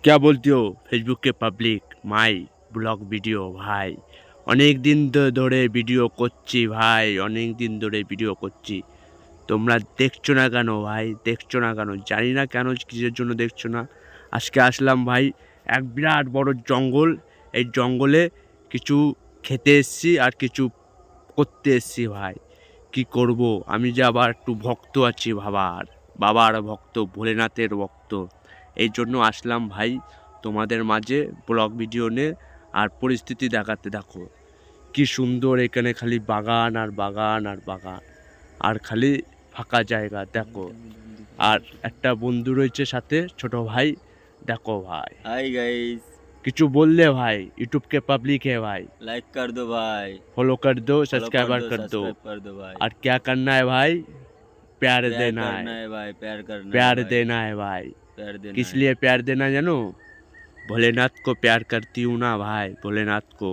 क्या बोलती हो फेसबुक के পাবলিক মাই ব্লগ ভিডিও ভাই অনেক দিন ধরে ভিডিও করছি ভাই অনেক দিন ধরে ভিডিও করছি তোমরা দেখছো না কেন ভাই দেখছো না কেন জানি না কেন কিসের জন্য দেখছো না আজকে আসলাম ভাই এক বিরাট বড় জঙ্গল এই জঙ্গলে কিছু খেতে এসেছি আর কিছু করতে এসেছি ভাই কি করব আমি যে আবার একটু ভক্ত আছি বাবার ভক্ত ভোলেনাথের ভক্ত এই জন্য আসলাম ভাই তোমাদের মাঝে ব্লগ ভিডিও নিয়ে আর পরিস্থিতি দেখাতে দেখো কি সুন্দর এখানে খালি বাগান আর বাগান আর বাগান আর খালি ফাঁকা জায়গা দেখো আর একটা বন্ধু রয়েছে সাথে ছোট ভাই দেখো ভাই हाय गाइस কিছু বললে ভাই यूट्यूब के पब्लिक है भाई लाइक कर दो भाई फॉलो कर दो फॉलो सब्सक्राइबर कर दो सब्सक्राइब कर दो भाई और क्या करना है भाई प्यार प्यार देना करना है है भाई प्यार करना प्यार है भाई देना है भाई प्यार देना किस है लिए प्यार देना जानो भोलेनाथ को प्यार करती हूँ ना भाई भोलेनाथ को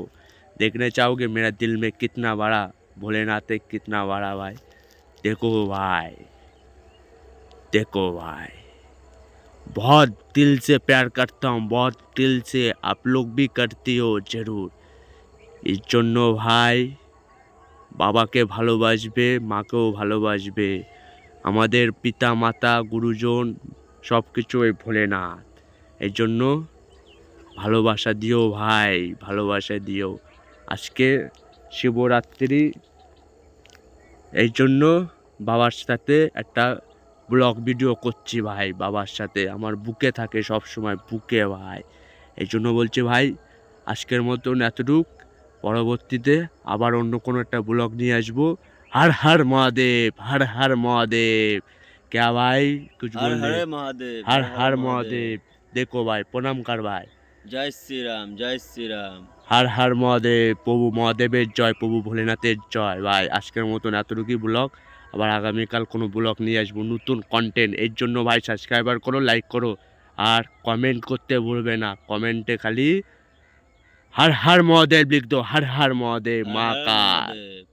देखने चाहोगे मेरा दिल में कितना बड़ा भोलेनाथ है कितना बड़ा भाई देखो भाई देखो भाई बहुत दिल से प्यार करता हूँ बहुत दिल से आप लोग भी करती हो जरूर इस জন্য ভাই বাবাকে ভালোবাসবে মাকেও ভালোবাসবে আমাদের পিতা মাতা গুরুজন সব কিছু ওই ভোলেনাথ এর জন্য ভালোবাসা দিও ভাই ভালোবাসা দিও আজকে শিবরাত্রি এই জন্য বাবার সাথে একটা ব্লগ ভিডিও করছি ভাই বাবার সাথে আমার বুকে থাকে সব সময় বুকে ভাই এই জন্য বলছি ভাই আজকের মতন এতটুক পরবর্তীতে আবার অন্য কোনো একটা ব্লগ নিয়ে আসবো हर हर महादेव हर हर महादेव क्या भाई कुछ हर बोल हर रहे महादेव हर हर महादेव देखो भाई प्रणाम कर भाई जय श्री राम जय श्री राम हर हर महादेव প্রভু মহাদেবের জয় প্রভু ভোলেনাথের জয় ভাই আজকের মতন এতটুকুই ব্লগ আবার আগামীকাল কোনো ব্লগ নিয়ে আসবো নতুন কন্টেন্ট এর জন্য ভাই সাবস্ক্রাইবার করো লাইক করো আর কমেন্ট করতে ভুলবে না কমেন্টে খালি हर हर महादेव लिख दो हर हर महादेव हर माँ हर का महादेव